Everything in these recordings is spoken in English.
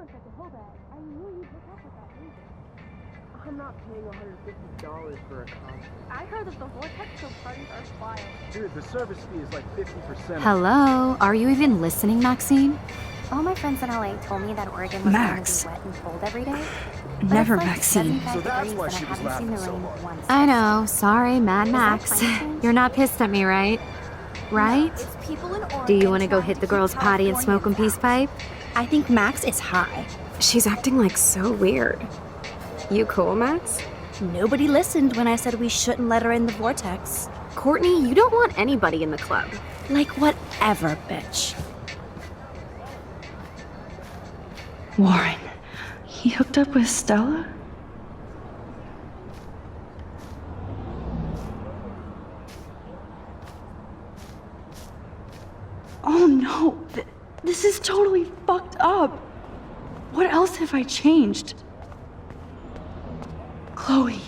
promise I could hold that. I knew you'd look up with that reason. I'm not paying $150 for a concert. I heard that the Vortex Show parties are wild. Dude, the service fee is like 50%. Hello? Are you even listening, Maxine? All my friends in LA told me that Oregon was Max. going to be wet and cold every day. Never, But it's like Maxine. 75 So that's degrees why and she I was haven't seen laughing the so rain hard. once. I know. Sorry, Mad Is that Max. climate change? You're not pissed at me, right? Right? It's people in Oregon Do you want to go trying hit the keep girls' potty and smoke 'em Californians peace pipe? I think Max is high. She's acting like so weird. You cool, Max? Nobody listened when I said we shouldn't let her in the vortex. Courtney, you don't want anybody in the club. Like whatever, bitch. Warren, he hooked up with Stella? Oh no, this is totally fucked up. What else have I changed? Chloe.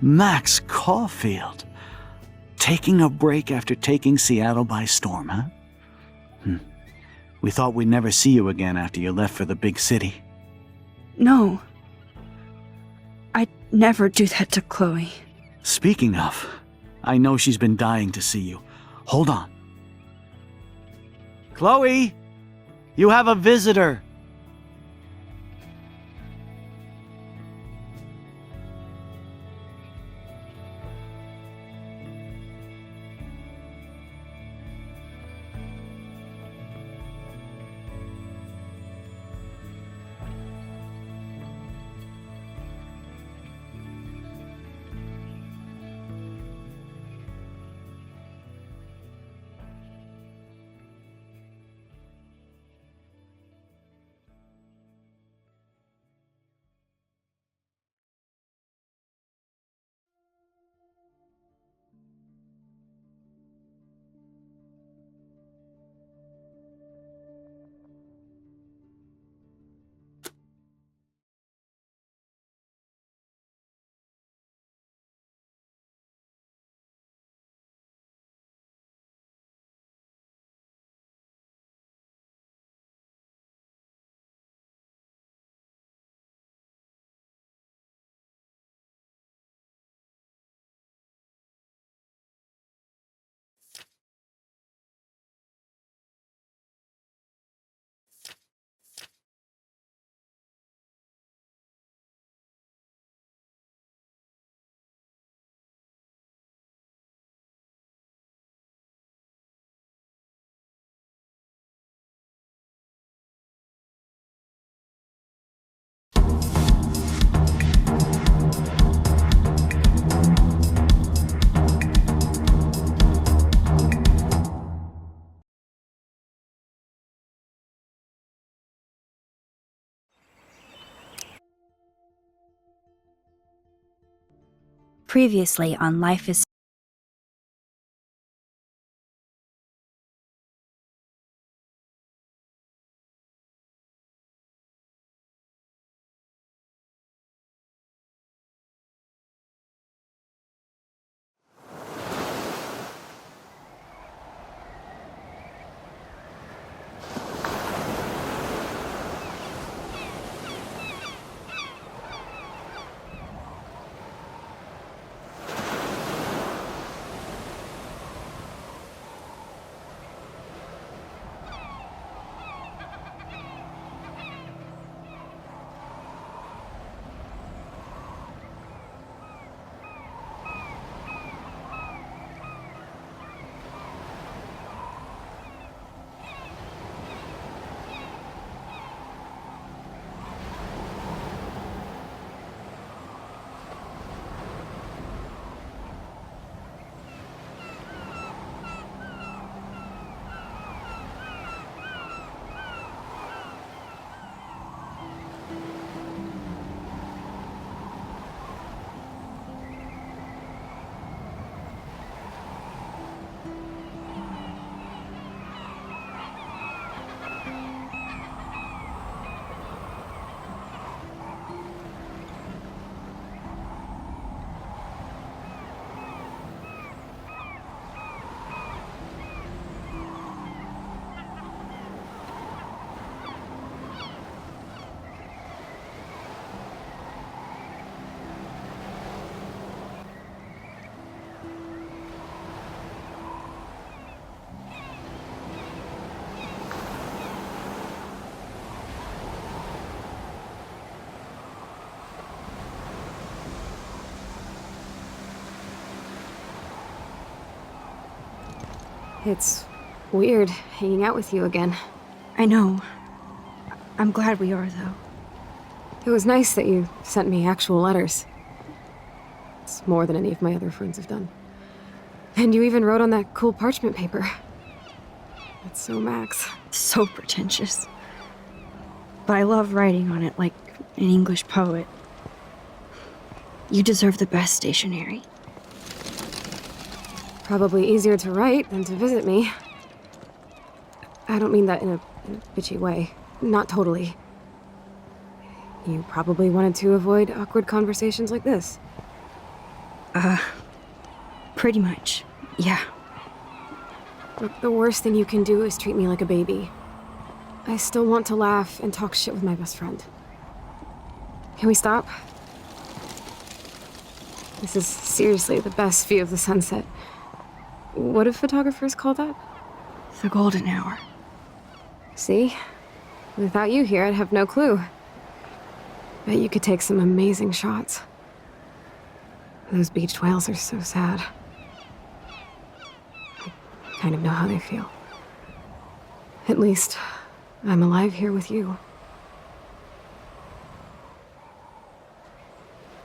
Max Caulfield. Taking a break after taking Seattle by storm, huh? We thought we'd never see you again after you left for the big city. No. I'd never do that to Chloe. Speaking of, I know she's been dying to see you. Hold on. Chloe! You have a visitor! Previously on Life is It's weird hanging out with you again. I know. I'm glad we are, though. It was nice that you sent me actual letters. It's more than any of my other friends have done. And you even wrote on that cool parchment paper. That's so Max. So pretentious. But I love writing on it like an English poet. You deserve the best stationery. Probably easier to write than to visit me. I don't mean that in a bitchy way. Not totally. You probably wanted to avoid awkward conversations like this. Pretty much, yeah. Look, the worst thing you can do is treat me like a baby. I still want to laugh and talk shit with my best friend. Can we stop? This is seriously the best view of the sunset. What do photographers call that? The golden hour. See? Without you here, I'd have no clue. Bet you could take some amazing shots. Those beached whales are so sad. I kind of know how they feel. At least, I'm alive here with you.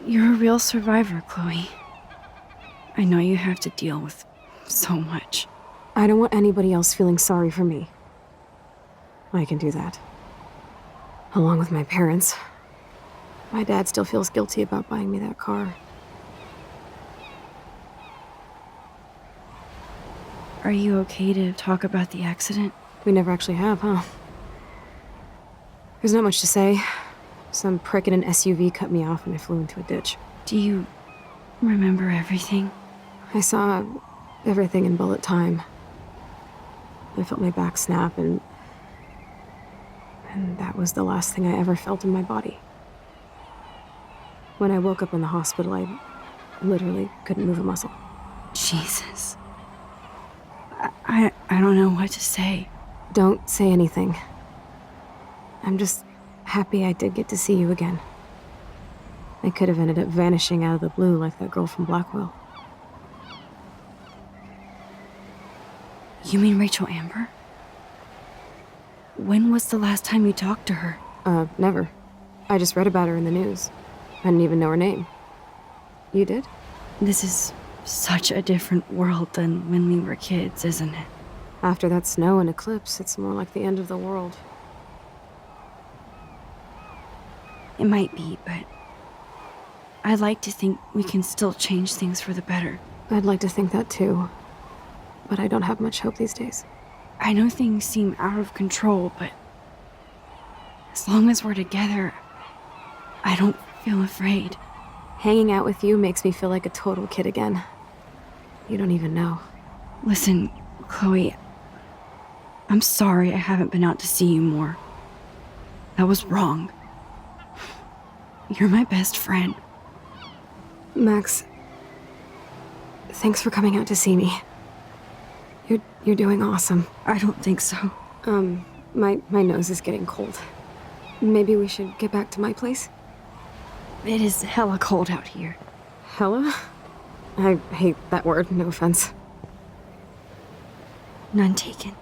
You're a real survivor, Chloe. I know you have to deal with so much. I don't want anybody else feeling sorry for me. I can do that. Along with my parents. My dad still feels guilty about buying me that car. Are you okay to talk about the accident? We never actually have, huh? There's not much to say. Some prick in an SUV cut me off and I flew into a ditch. Do you remember everything? I saw everything in bullet time. I felt my back snap and that was the last thing I ever felt in my body. When I woke up in the hospital, I literally couldn't move a muscle. Jesus. I don't know what to say. Don't say anything. I'm just happy I did get to see you again. I could have ended up vanishing out of the blue like that girl from Blackwell. You mean Rachel Amber? When was the last time you talked to her? Never. I just read about her in the news. I didn't even know her name. You did? This is such a different world than when we were kids, isn't it? After that snow and eclipse, it's more like the end of the world. It might be, but I'd like to think we can still change things for the better. I'd like to think that too. But I don't have much hope these days. I know things seem out of control, but as long as we're together, I don't feel afraid. Hanging out with you makes me feel like a total kid again. You don't even know. Listen, Chloe, I'm sorry I haven't been out to see you more. That was wrong. You're my best friend. Max, thanks for coming out to see me. You're doing awesome. I don't think so. My nose is getting cold. Maybe we should get back to my place? It is hella cold out here. Hella? I hate that word, no offense. None taken.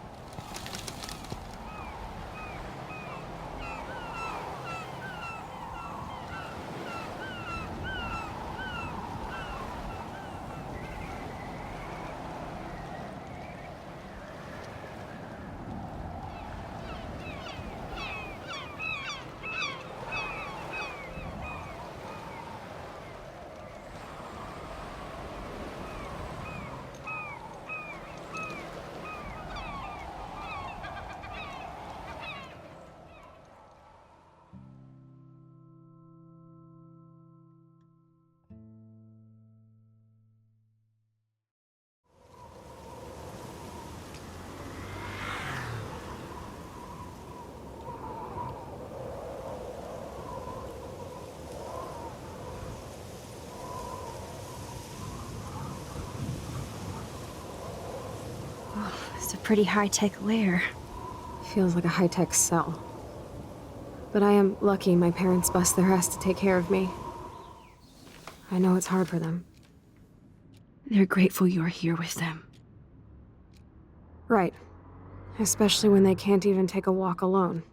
It's a pretty high-tech lair. Feels like a high-tech cell. But I am lucky my parents bust their ass to take care of me. I know it's hard for them. They're grateful you're here with them. Right. Especially when they can't even take a walk alone.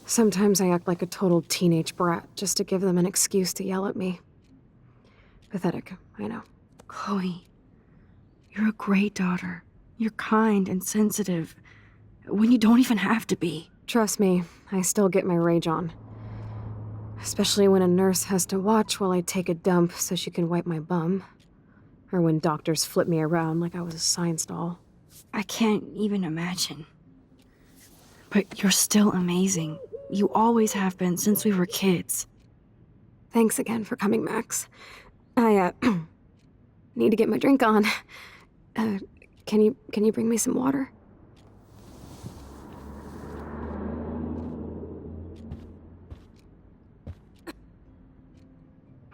Sometimes I act like a total teenage brat just to give them an excuse to yell at me. Pathetic, I know. Chloe, you're a great daughter. You're kind and sensitive, when you don't even have to be. Trust me, I still get my rage on. Especially when a nurse has to watch while I take a dump so she can wipe my bum. Or when doctors flip me around like I was a science doll. I can't even imagine. But you're still amazing. You always have been since we were kids. Thanks again for coming, Max. I, need to get my drink on. Can you bring me some water?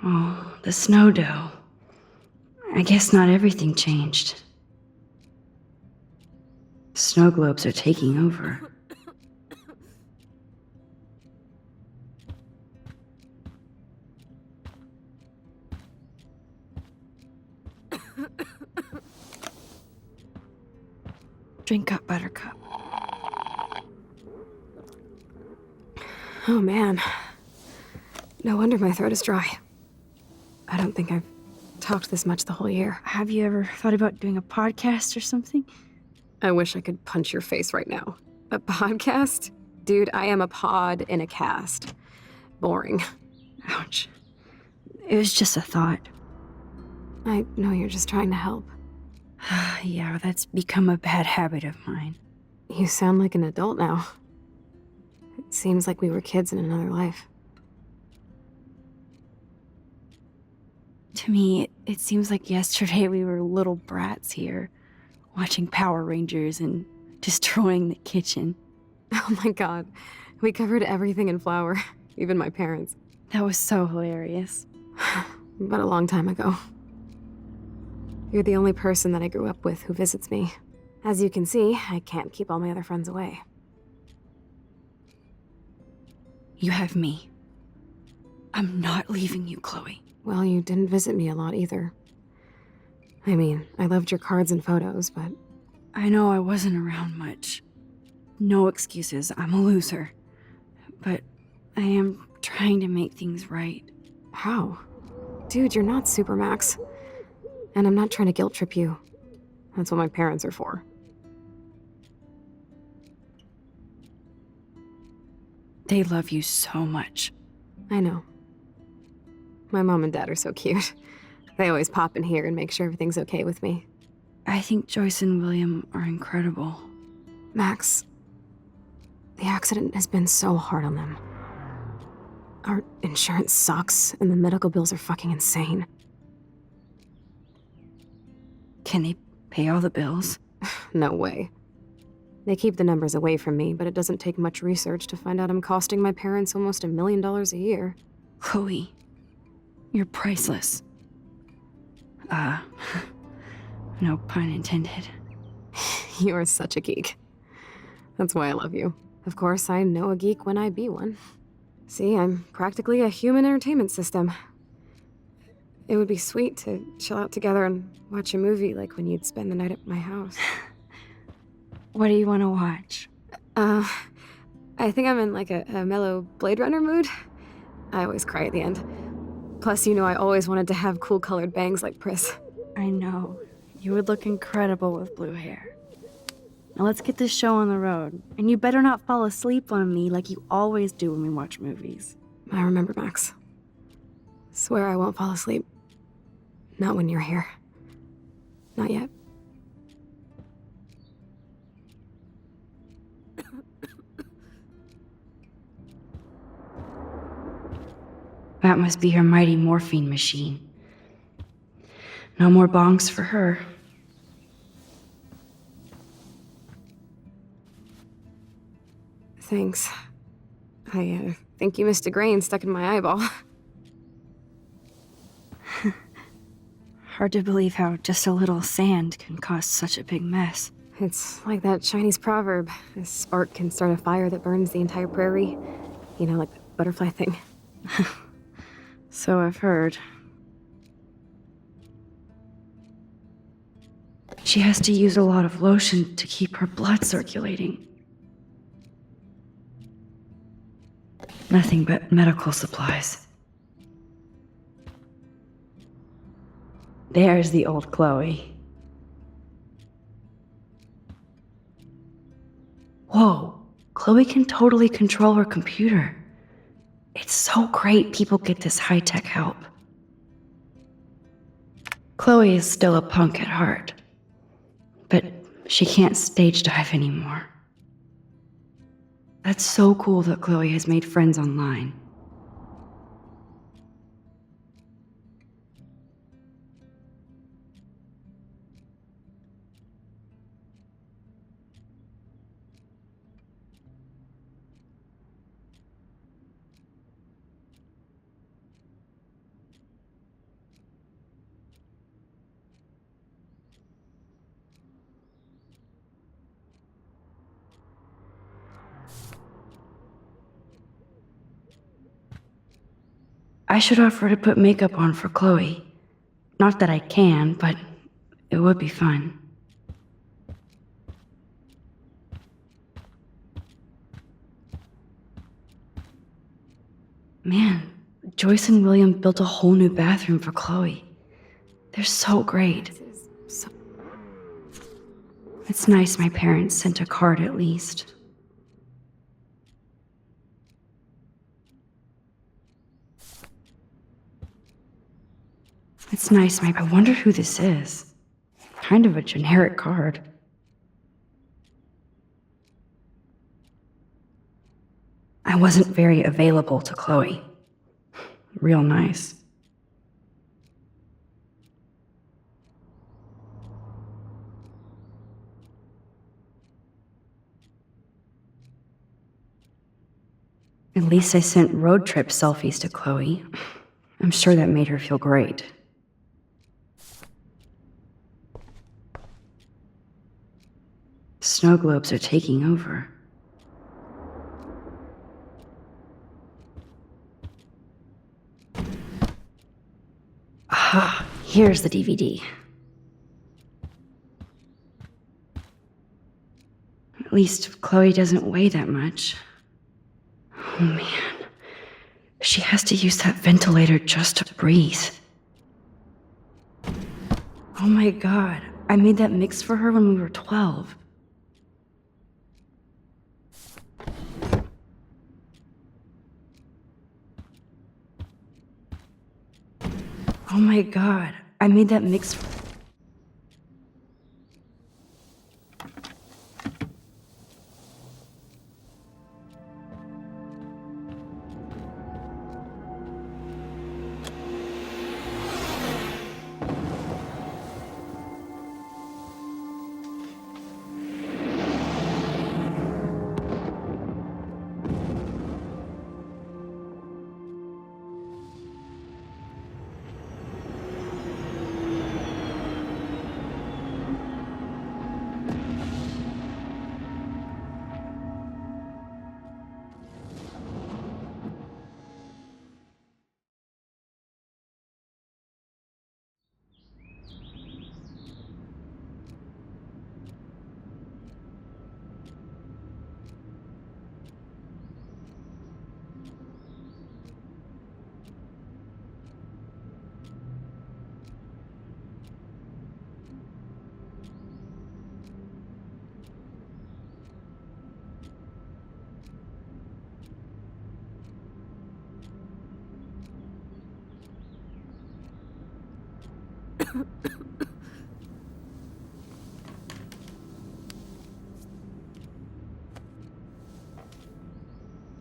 Oh, the snow dough. I guess not everything changed. Snow globes are taking over. Drink up, Buttercup. Oh man. No wonder my throat is dry. I don't think I've talked this much the whole year. Have you ever thought about doing a podcast or something? I wish I could punch your face right now. A podcast? Dude, I am a pod in a cast. Boring. Ouch. It was just a thought. I know you're just trying to help. Yeah, that's become a bad habit of mine. You sound like an adult now. It seems like we were kids in another life. To me, it seems like yesterday we were little brats here, watching Power Rangers and destroying the kitchen. Oh my god. We covered everything in flour. Even my parents. That was so hilarious. But a long time ago. You're the only person that I grew up with who visits me. As you can see, I can't keep all my other friends away. You have me. I'm not leaving you, Chloe. Well, you didn't visit me a lot either. I mean, I loved your cards and photos, but... I know I wasn't around much. No excuses, I'm a loser. But I am trying to make things right. How? Dude, you're not Supermax. And I'm not trying to guilt trip you. That's what my parents are for. They love you so much. I know. My mom and dad are so cute. They always pop in here and make sure everything's okay with me. I think Joyce and William are incredible. Max, the accident has been so hard on them. Our insurance sucks, and the medical bills are fucking insane. Can they pay all the bills? No way. They keep the numbers away from me, but it doesn't take much research to find out I'm costing my parents almost $1 million a year. Chloe, you're priceless. No pun intended. You are such a geek. That's why I love you. Of course, I know a geek when I be one. See, I'm practically a human entertainment system. It would be sweet to chill out together and watch a movie like when you'd spend the night at my house. What do you want to watch? I think I'm in like a mellow Blade Runner mood. I always cry at the end. Plus, you know I always wanted to have cool colored bangs like Pris. I know. You would look incredible with blue hair. Now let's get this show on the road. And you better not fall asleep on me like you always do when we watch movies. I remember, Max. Swear I won't fall asleep. Not when you're here. Not yet. That must be her mighty morphine machine. No more bongs for her. Thanks. I think you missed a grain stuck in my eyeball. Hard to believe how just a little sand can cause such a big mess. It's like that Chinese proverb. A spark can start a fire that burns the entire prairie. You know, like the butterfly thing. So I've heard. She has to use a lot of lotion to keep her blood circulating. Nothing but medical supplies. There's the old Chloe. Whoa, Chloe can totally control her computer. It's so great people get this high-tech help. Chloe is still a punk at heart, but she can't stage dive anymore. That's so cool that Chloe has made friends online. I should offer to put makeup on for Chloe. Not that I can, but it would be fun. Man, Joyce and William built a whole new bathroom for Chloe. They're so great. It's nice my parents sent a card at least. It's nice, I wonder who this is. Kind of a generic card. I wasn't very available to Chloe. Real nice. At least I sent road trip selfies to Chloe. I'm sure that made her feel great. Snow globes are taking over. Aha, here's the DVD. At least Chloe doesn't weigh that much. Oh man, she has to use that ventilator just to breathe. Oh my god, I made that mix for her when we were 12. Oh my god, I made that mix.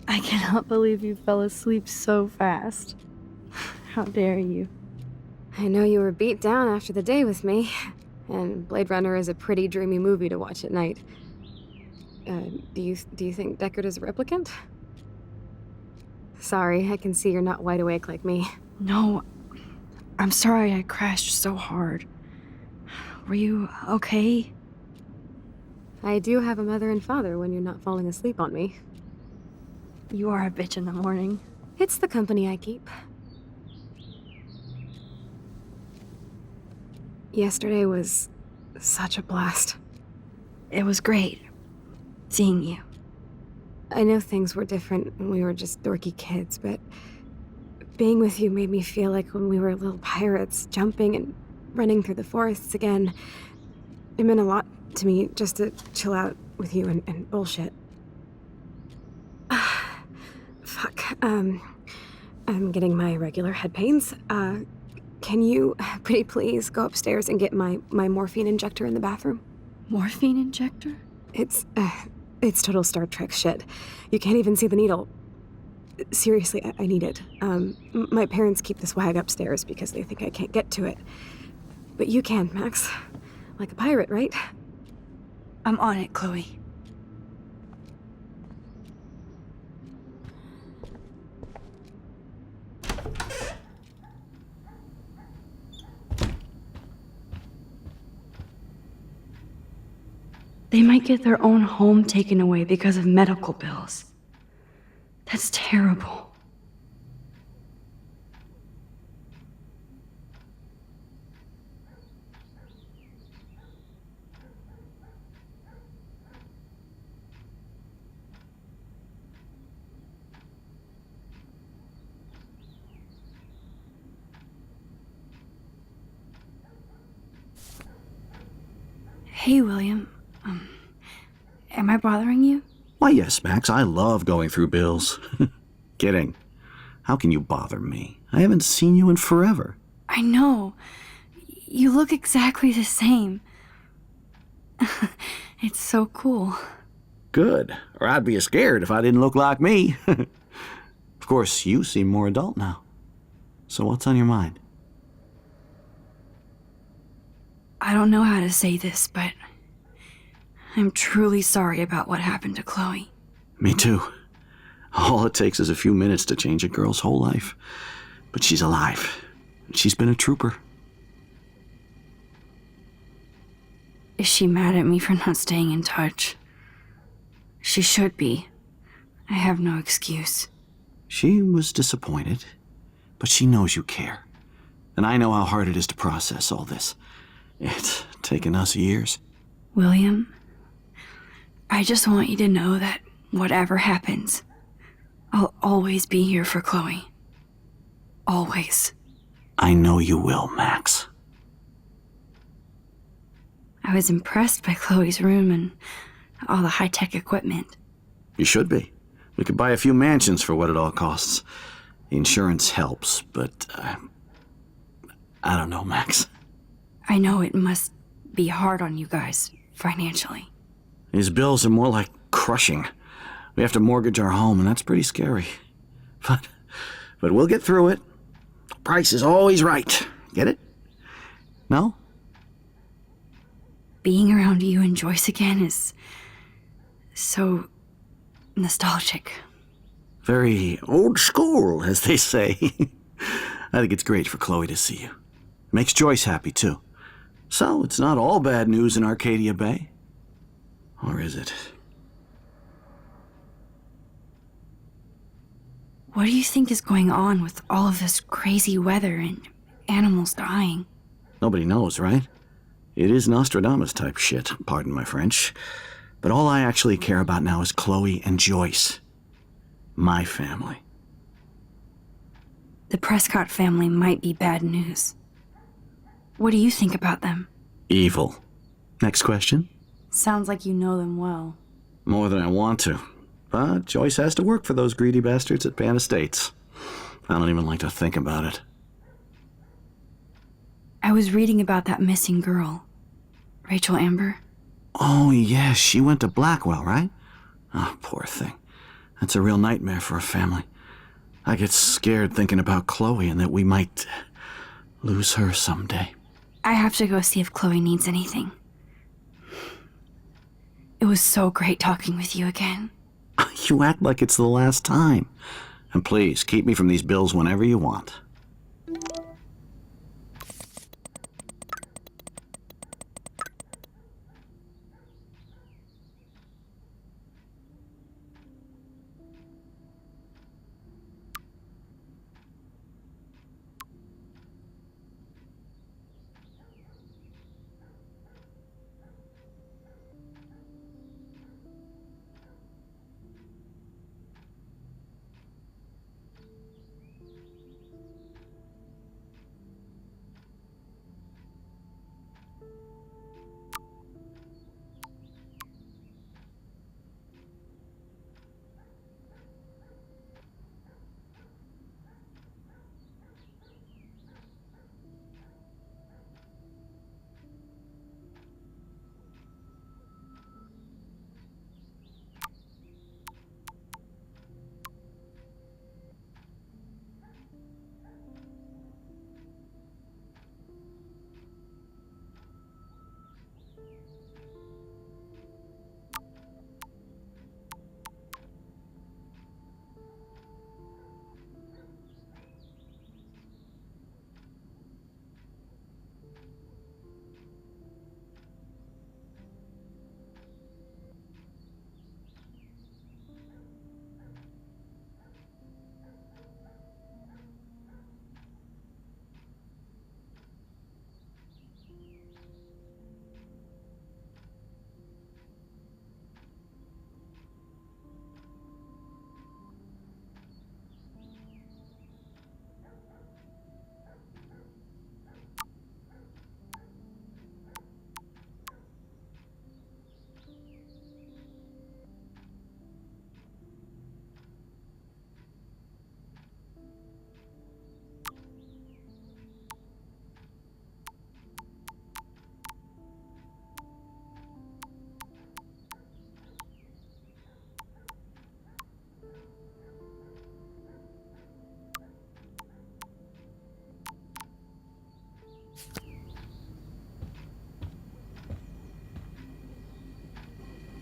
I cannot believe you fell asleep so fast. How dare you? I know you were beat down after the day with me, and Blade Runner is a pretty dreamy movie to watch at night. Do you think Deckard is a replicant? Sorry, I can see you're not wide awake like me. No, I'm sorry I crashed so hard. Were you okay? I do have a mother and father when you're not falling asleep on me. You are a bitch in the morning. It's the company I keep. Yesterday was such a blast. It was great seeing you. I know things were different when we were just dorky kids, but being with you made me feel like when we were little pirates, jumping and running through the forests again. It meant a lot to me just to chill out with you and bullshit. Fuck. I'm getting my regular head pains. Can you, pretty please, go upstairs and get my morphine injector in the bathroom? Morphine injector? It's total Star Trek shit. You can't even see the needle. Seriously, I need it. My parents keep the swag upstairs because they think I can't get to it. But you can, Max. Like a pirate, right? I'm on it, Chloe. They might get their own home taken away because of medical bills. That's terrible. Hey, William. Am I bothering you? Why, yes, Max. I love going through bills. Kidding. How can you bother me? I haven't seen you in forever. I know. You look exactly the same. It's so cool. Good. Or I'd be scared if I didn't look like me. Of course, you seem more adult now. So what's on your mind? I don't know how to say this, but I'm truly sorry about what happened to Chloe. Me too. All it takes is a few minutes to change a girl's whole life. But she's alive. She's been a trooper. Is she mad at me for not staying in touch? She should be. I have no excuse. She was disappointed, but she knows you care. And I know how hard it is to process all this. It's taken us years. William, I just want you to know that whatever happens, I'll always be here for Chloe. Always. I know you will, Max. I was impressed by Chloe's room and all the high-tech equipment. You should be. We could buy a few mansions for what it all costs. The insurance helps, but I don't know, Max. I know it must be hard on you guys, financially. These bills are more like crushing. We have to mortgage our home, and that's pretty scary. But we'll get through it. The price is always right. Get it? No? Being around you and Joyce again is so nostalgic. Very old school, as they say. I think it's great for Chloe to see you. It makes Joyce happy, too. So, it's not all bad news in Arcadia Bay. Or is it? What do you think is going on with all of this crazy weather and animals dying? Nobody knows, right? It is Nostradamus type shit, pardon my French. But all I actually care about now is Chloe and Joyce. My family. The Prescott family might be bad news. What do you think about them? Evil. Next question? Sounds like you know them well. More than I want to. But Joyce has to work for those greedy bastards at Pan Estates. I don't even like to think about it. I was reading about that missing girl, Rachel Amber. Oh, yes, she went to Blackwell, right? Oh, poor thing. That's a real nightmare for a family. I get scared thinking about Chloe and that we might lose her someday. I have to go see if Chloe needs anything. It was so great talking with you again. You act like it's the last time. And please, keep me from these bills whenever you want.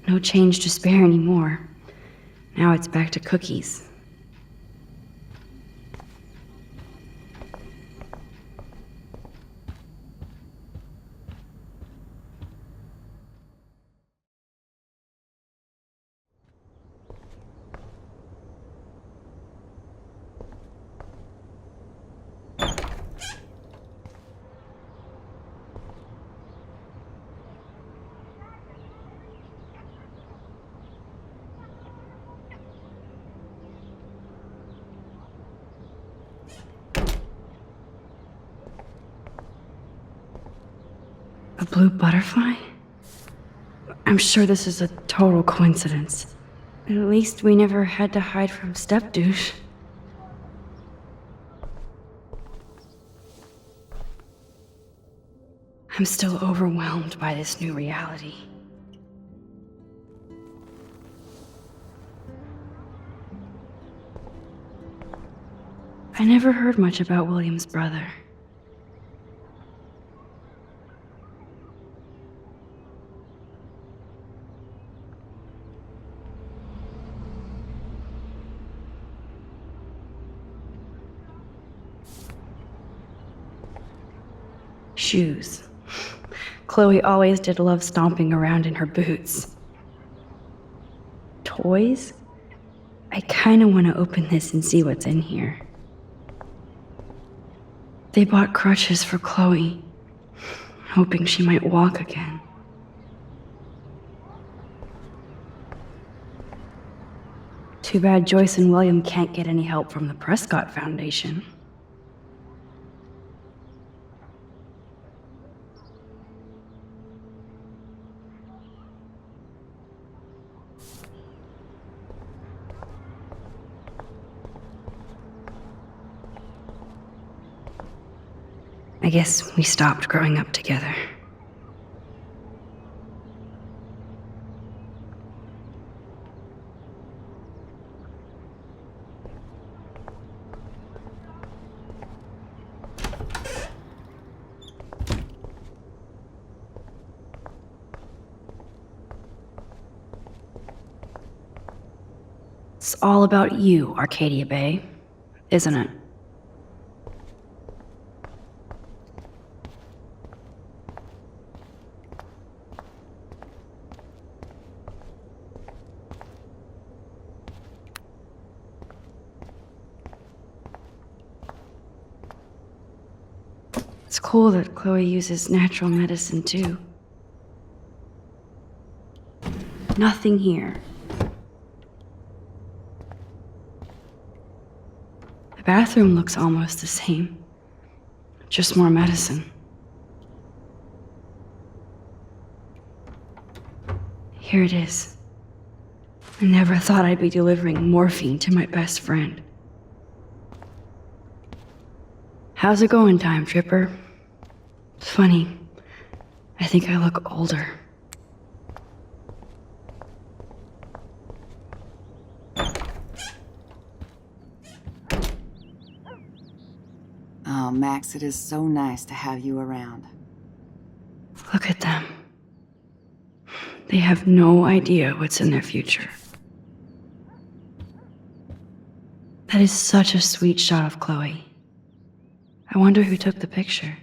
No change to spare anymore. Now it's back to cookies. A blue butterfly? I'm sure this is a total coincidence. At least we never had to hide from Step Douche. I'm still overwhelmed by this new reality. I never heard much about William's brother. Shoes. Chloe always did love stomping around in her boots. Toys? I kinda wanna open this and see what's in here. They bought crutches for Chloe, hoping she might walk again. Too bad Joyce and William can't get any help from the Prescott Foundation. I guess we stopped growing up together. It's all about you, Arcadia Bay, isn't it? It's cool that Chloe uses natural medicine too. Nothing here. The bathroom looks almost the same. Just more medicine. Here it is. I never thought I'd be delivering morphine to my best friend. How's it going, Time Tripper? Funny, I think I look older. Oh, Max, it is so nice to have you around. Look at them. They have no idea what's in their future. That is such a sweet shot of Chloe. I wonder who took the picture.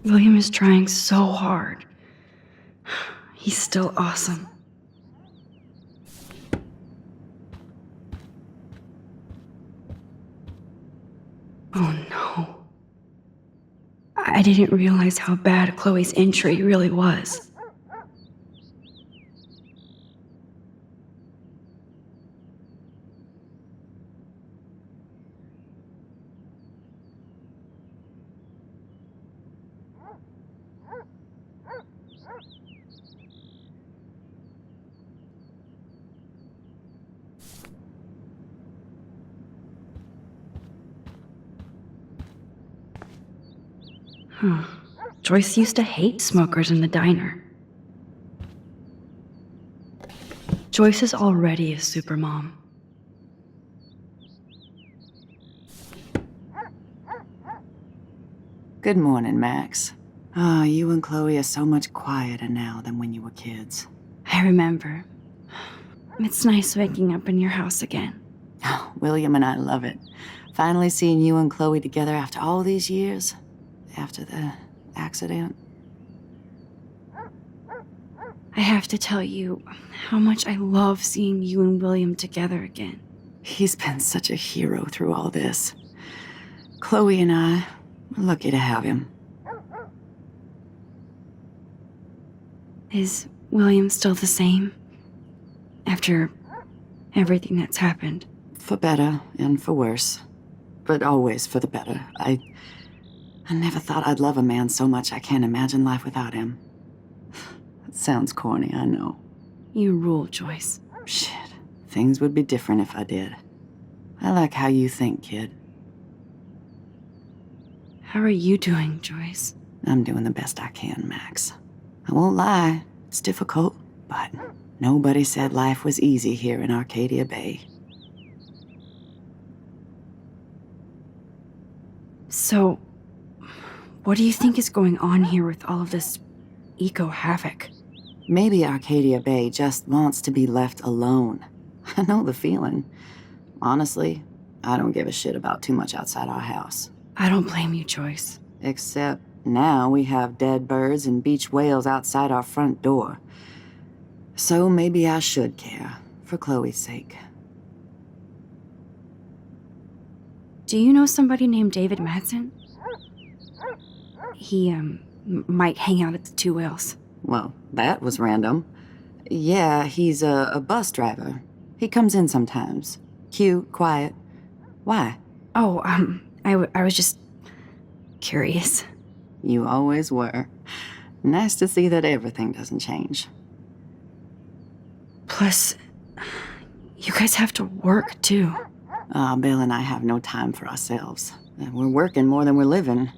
William is trying so hard. He's still awesome. Oh no. I didn't realize how bad Chloe's injury really was. Huh. Joyce used to hate smokers in the diner. Joyce is already a supermom. Good morning, Max. Oh, you and Chloe are so much quieter now than when you were kids. I remember. It's nice waking up in your house again. Oh, William and I love it. Finally seeing you and Chloe together after all these years. After the accident. I have to tell you how much I love seeing you and William together again. He's been such a hero through all this. Chloe and I are lucky to have him. Is William still the same? After everything that's happened? For better and for worse. But always for the better. I never thought I'd love a man so much I can't imagine life without him. That sounds corny, I know. You rule, Joyce. Shit. Things would be different if I did. I like how you think, kid. How are you doing, Joyce? I'm doing the best I can, Max. I won't lie, it's difficult, but nobody said life was easy here in Arcadia Bay. So, what do you think is going on here with all of this eco-havoc? Maybe Arcadia Bay just wants to be left alone. I know the feeling. Honestly, I don't give a shit about too much outside our house. I don't blame you, Joyce. Except now we have dead birds and beach whales outside our front door. So maybe I should care, for Chloe's sake. Do you know somebody named David Madsen? He, might hang out at the Two Whales. Well, that was random. Yeah, he's a bus driver. He comes in sometimes. Cute, quiet. Why? Oh, I was just curious. You always were. Nice to see that everything doesn't change. Plus, you guys have to work, too. Bill and I have no time for ourselves. We're working more than we're living.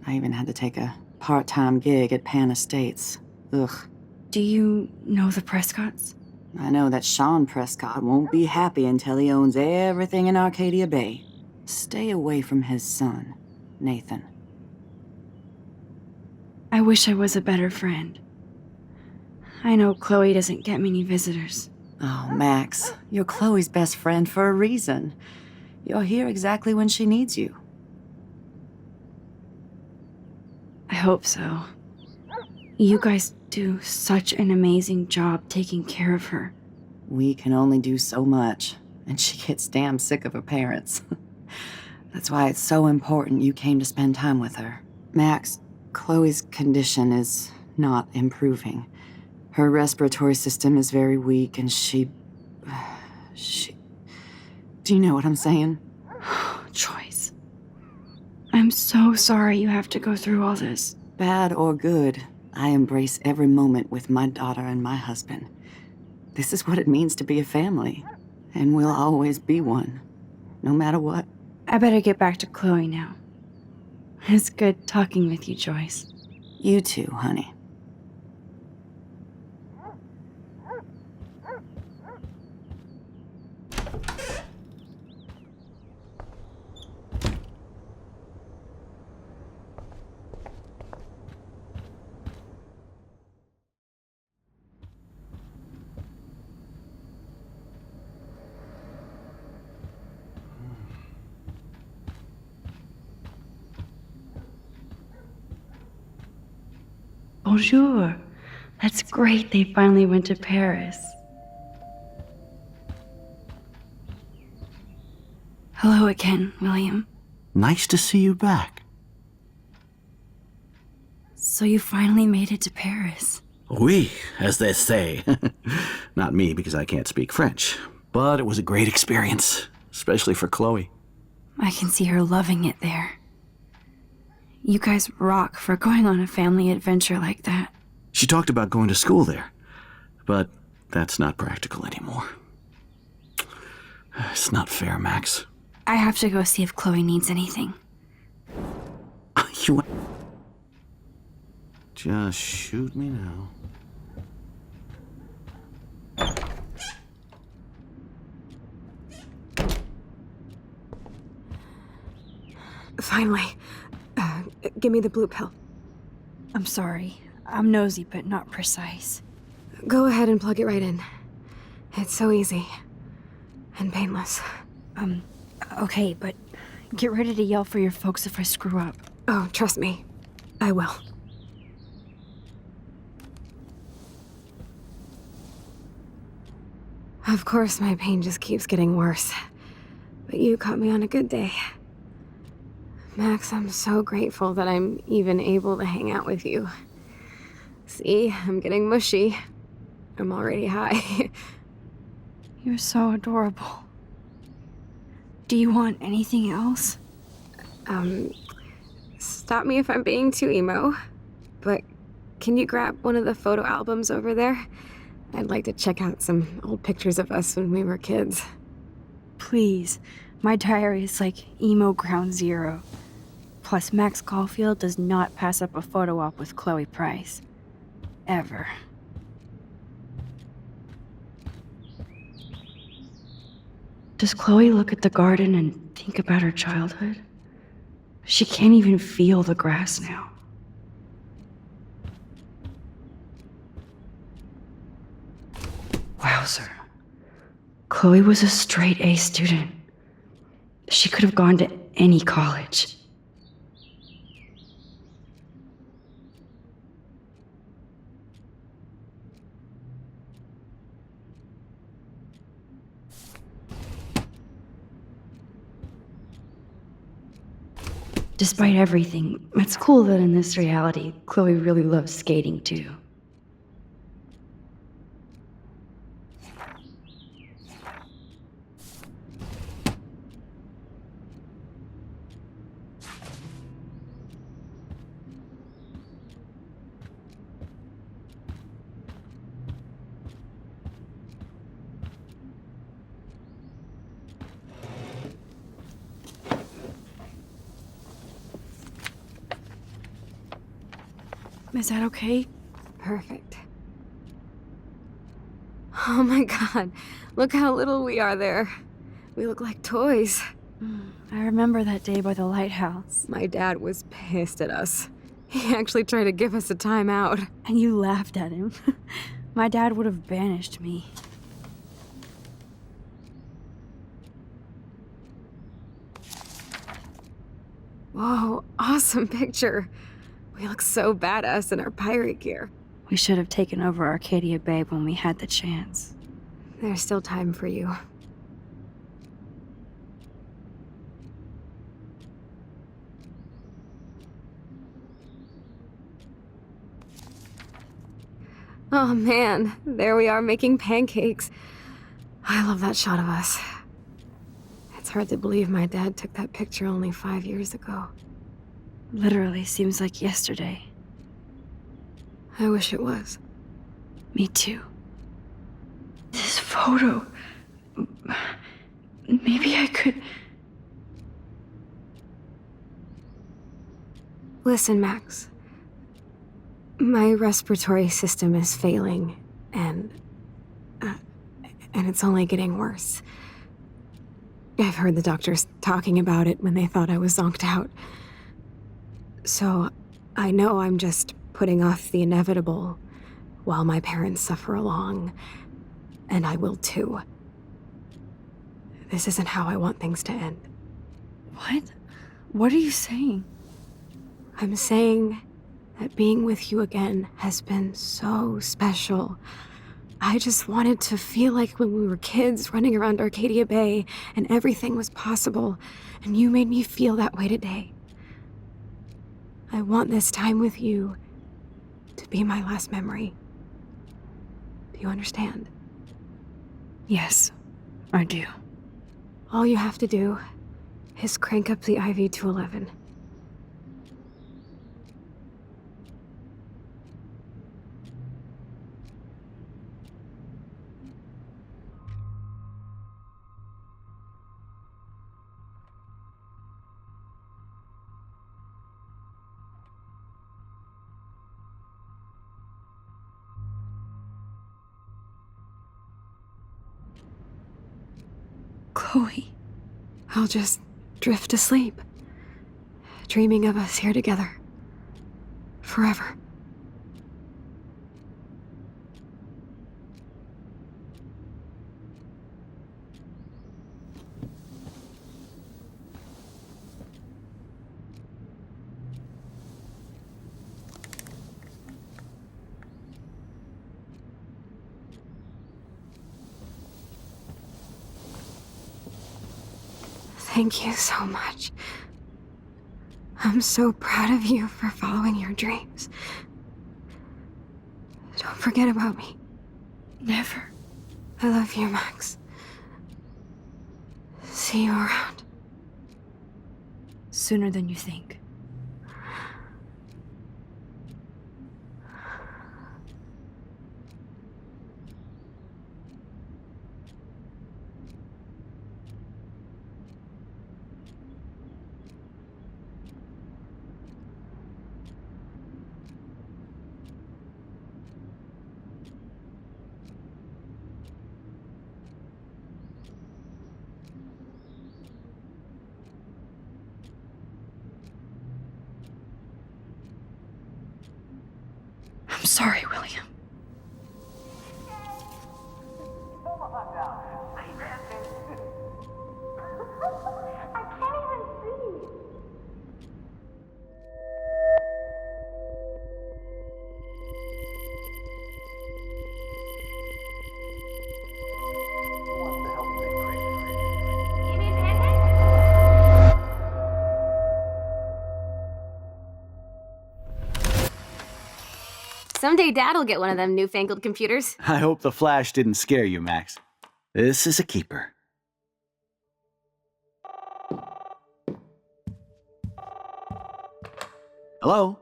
I even had to take a part-time gig at Pan Estates. Ugh. Do you know the Prescotts? I know that Sean Prescott won't be happy until he owns everything in Arcadia Bay. Stay away from his son, Nathan. I wish I was a better friend. I know Chloe doesn't get many visitors. Oh, Max, you're Chloe's best friend for a reason. You're here exactly when she needs you. I hope so. You guys do such an amazing job taking care of her. We can only do so much, and she gets damn sick of her parents. That's why it's so important you came to spend time with her. Max, Chloe's condition is not improving. Her respiratory system is very weak, and she... Do you know what I'm saying? Joyce. I'm so sorry you have to go through all this. Bad or good, I embrace every moment with my daughter and my husband. This is what it means to be a family, and we'll always be one, no matter what. I better get back to Chloe now. It's good talking with you, Joyce. You too, honey. Bonjour. That's great they finally went to Paris. Hello again, William. Nice to see you back. So you finally made it to Paris. Oui, as they say. Not me, because I can't speak French. But it was a great experience, especially for Chloe. I can see her loving it there. You guys rock for going on a family adventure like that. She talked about going to school there, but that's not practical anymore. It's not fair, Max. I have to go see if Chloe needs anything. You... Just shoot me now. Finally. Give me the blue pill. I'm sorry. I'm nosy, but not precise. Go ahead and plug it right in. It's so easy. And painless. Okay, but get ready to yell for your folks if I screw up. Oh, trust me. I will. Of course, my pain just keeps getting worse. But you caught me on a good day. Max, I'm so grateful that I'm even able to hang out with you. See, I'm getting mushy. I'm already high. You're so adorable. Do you want anything else? Stop me if I'm being too emo, but can you grab one of the photo albums over there? I'd like to check out some old pictures of us when we were kids. Please. My diary is like emo ground zero. Plus, Max Caulfield does not pass up a photo op with Chloe Price. Ever. Does Chloe look at the garden and think about her childhood? She can't even feel the grass now. Wowzer. Chloe was a straight A student. She could have gone to any college. Despite everything, it's cool that in this reality, Chloe really loves skating too. Is that okay? Perfect. Oh my god, look how little we are there. We look like toys. I remember that day by the lighthouse. My dad was pissed at us. He actually tried to give us a timeout. And you laughed at him. My dad would have banished me. Whoa, awesome picture. We look so badass in our pirate gear. We should have taken over Arcadia Bay when we had the chance. There's still time for you. Oh man, there we are making pancakes. I love that shot of us. It's hard to believe my dad took that picture only 5 years ago. Literally seems like yesterday. I wish it was. Me too. This photo... Maybe I could... Listen, Max. My respiratory system is failing, and it's only getting worse. I've heard the doctors talking about it when they thought I was zonked out. So, I know I'm just putting off the inevitable while my parents suffer along, and I will too. This isn't how I want things to end. What? What are you saying? I'm saying that being with you again has been so special. I just wanted to feel like when we were kids running around Arcadia Bay and everything was possible, and you made me feel that way today. I want this time with you to be my last memory. Do you understand? Yes, I do. All you have to do is crank up the IV to 11. Chloe. I'll just drift to sleep, dreaming of us here together. Forever. Thank you so much. I'm so proud of you for following your dreams. Don't forget about me. Never. I love you, Max. See you around. Sooner than you think. sorry, William. Someday Dad'll get one of them newfangled computers. I hope the flash didn't scare you, Max. This is a keeper. Hello?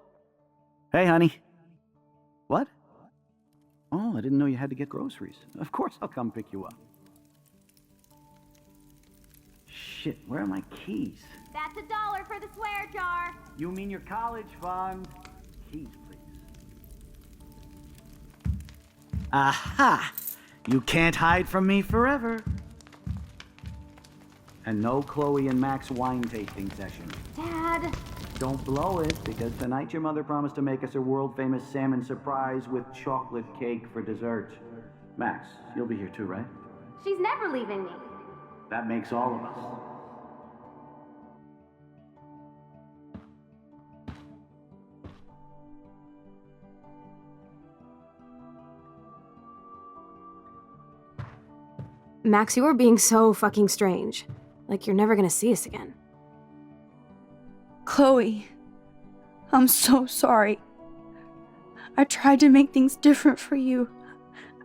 Hey, honey. What? Oh, I didn't know you had to get groceries. Of course I'll come pick you up. Shit, where are my keys? That's $1 for the swear jar. You mean your college fund? Keys, please. Aha! You can't hide from me forever. And no Chloe and Max wine tasting session. Dad. Don't blow it, because tonight your mother promised to make us a world-famous salmon surprise with chocolate cake for dessert. Max, you'll be here too, right? She's never leaving me. That makes all of us. Max, you are being so fucking strange. Like you're never gonna see us again. Chloe, I'm so sorry. I tried to make things different for you.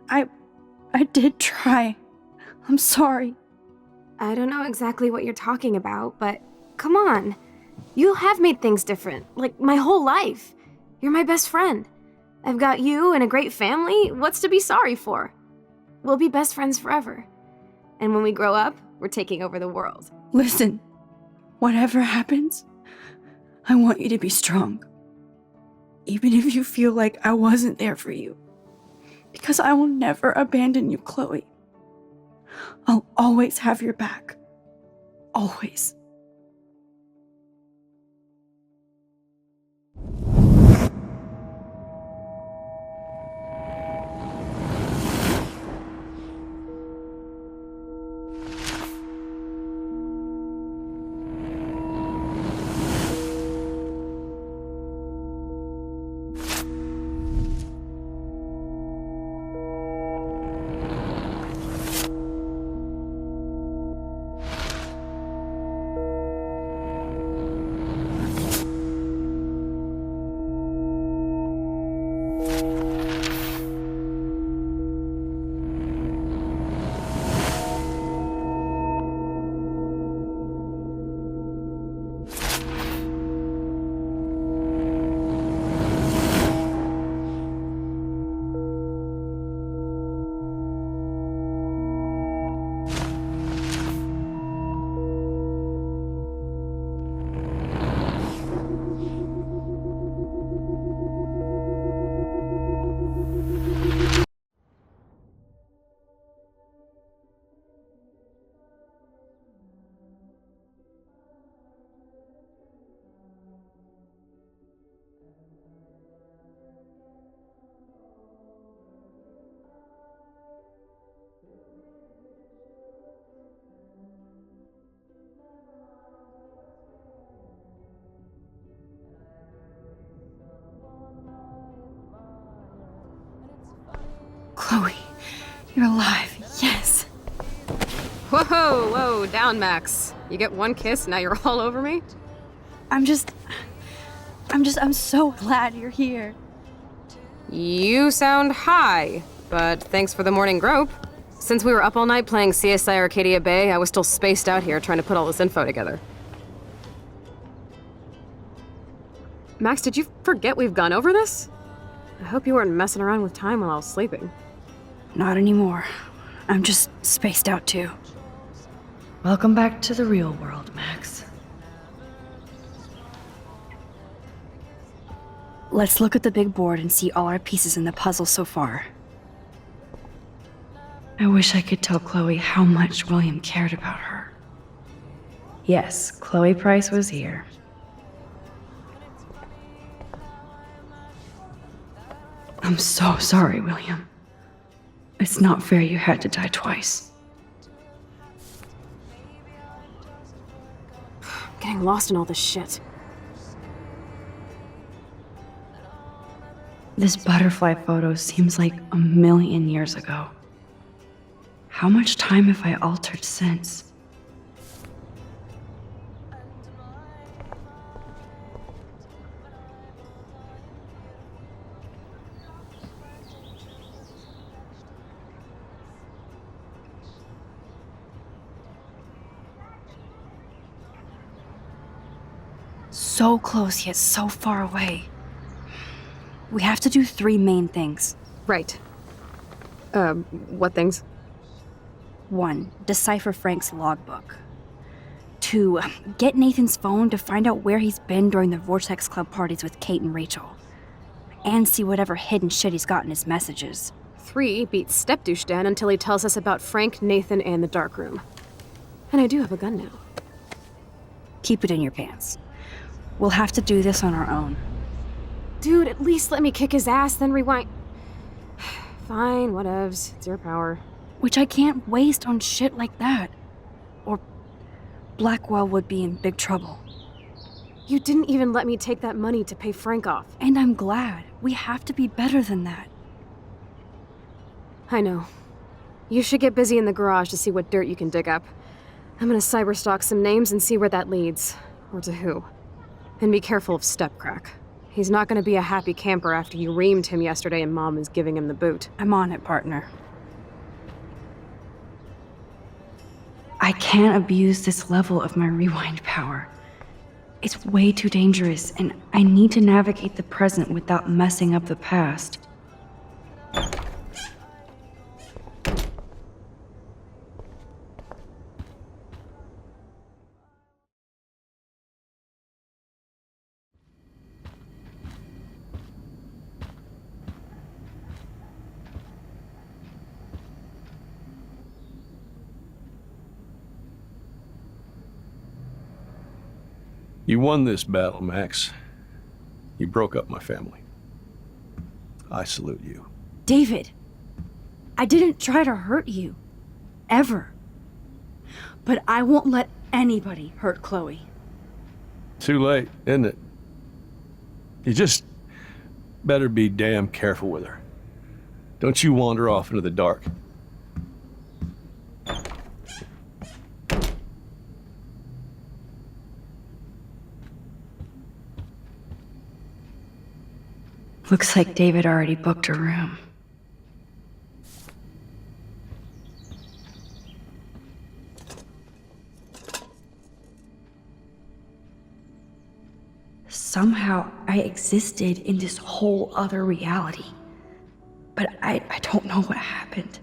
I did try. I'm sorry. I don't know exactly what you're talking about, but come on. You have made things different, like my whole life. You're my best friend. I've got you and a great family. What's to be sorry for? We'll be best friends forever. And when we grow up, we're taking over the world. Listen, whatever happens, I want you to be strong. Even if you feel like I wasn't there for you. Because I will never abandon you, Chloe. I'll always have your back. Always. Chloe, you're alive. Yes. Whoa, down, Max. You get one kiss, now you're all over me? I'm so glad you're here. You sound high, but thanks for the morning grope. Since we were up all night playing CSI Arcadia Bay, I was still spaced out here trying to put all this info together. Max, did you forget we've gone over this? I hope you weren't messing around with time while I was sleeping. Not anymore. I'm just spaced out too. Welcome back to the real world, Max. Let's look at the big board and see all our pieces in the puzzle so far. I wish I could tell Chloe how much William cared about her. Yes, Chloe Price was here. I'm so sorry, William. It's not fair you had to die twice. I'm getting lost in all this shit. This butterfly photo seems like a million years ago. How much time have I altered since? So close yet so far away. We have to do 3 main things. Right. What things? 1. Decipher Frank's logbook. 2. Get Nathan's phone to find out where he's been during the Vortex Club parties with Kate and Rachel. And see whatever hidden shit he's got in his messages. 3. Beat Stepdouche Dan until he tells us about Frank, Nathan, and the dark room. And I do have a gun now. Keep it in your pants. We'll have to do this on our own. Dude, at least let me kick his ass, then rewind. Fine, whatevs. It's your power. Which I can't waste on shit like that. Or Blackwell would be in big trouble. You didn't even let me take that money to pay Frank off. And I'm glad. We have to be better than that. I know. You should get busy in the garage to see what dirt you can dig up. I'm gonna cyberstalk some names and see where that leads. Or to who. And be careful of Stepcrack. He's not gonna be a happy camper after you reamed him yesterday and Mom is giving him the boot. I'm on it, partner. I can't abuse this level of my rewind power. It's way too dangerous, and I need to navigate the present without messing up the past. You won this battle, Max. You broke up my family. I salute you. David, I didn't try to hurt you. Ever. But I won't let anybody hurt Chloe. Too late, isn't it? You just better be damn careful with her. Don't you wander off into the dark. Looks like David already booked a room. Somehow I existed in this whole other reality. But I don't know what happened.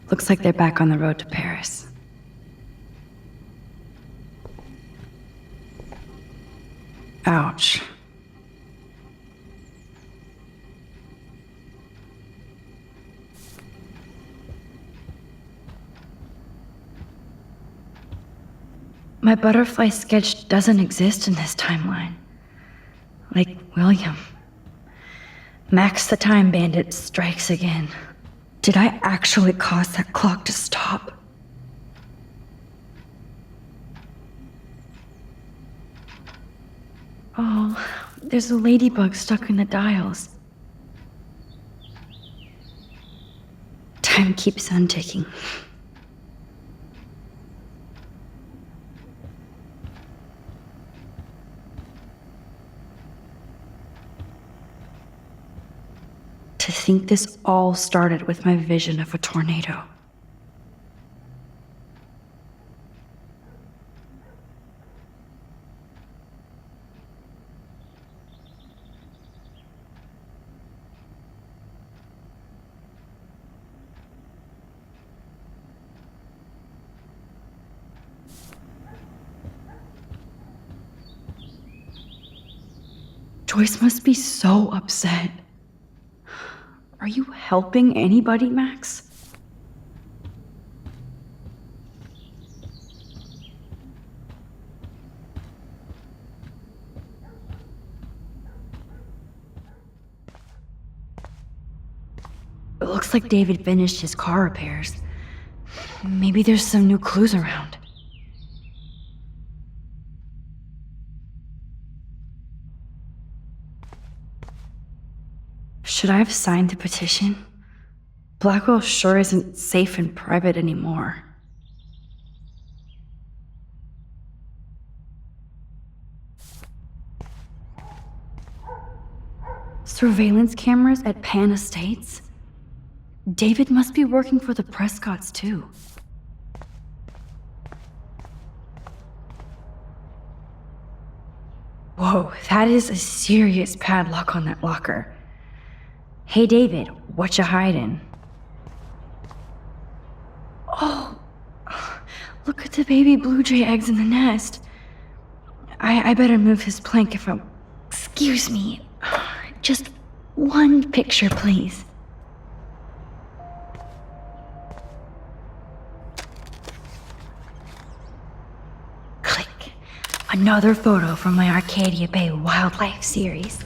Looks like they're back on the road to Paris. Ouch. My butterfly sketch doesn't exist in this timeline. Like William. Max the Time Bandit strikes again. Did I actually cause that clock to stop? Oh, there's a ladybug stuck in the dials. Time keeps on ticking. To think this all started with my vision of a tornado. Joyce must be so upset. Are you helping anybody, Max? It looks like David finished his car repairs. Maybe there's some new clues around. Should I have signed the petition? Blackwell sure isn't safe and private anymore. Surveillance cameras at Pan Estates? David must be working for the Prescotts, too. Whoa, that is a serious padlock on that locker. Hey, David, what you hiding? Oh, look at the baby blue jay eggs in the nest. I better move his plank if I'm... Excuse me. Just one picture, please. Click. Another photo from my Arcadia Bay Wildlife series.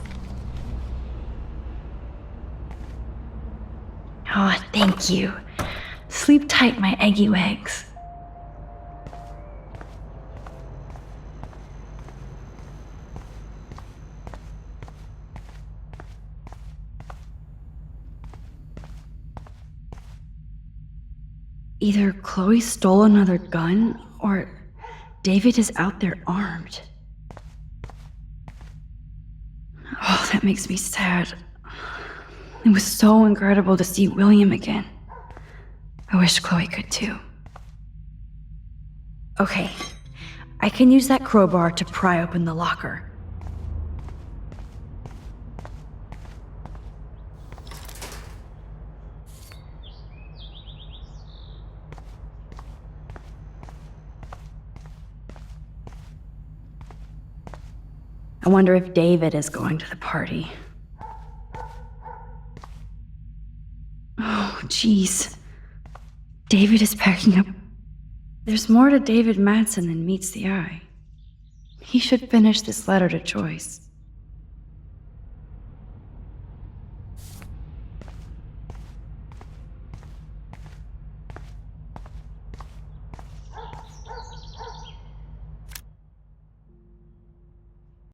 Oh, thank you. Sleep tight, my eggy wags. Either Chloe stole another gun, or David is out there armed. Oh, that makes me sad. It was so incredible to see William again. I wish Chloe could too. Okay, I can use that crowbar to pry open the locker. I wonder if David is going to the party. Oh, jeez. David is packing up. There's more to David Madsen than meets the eye. He should finish this letter to Joyce.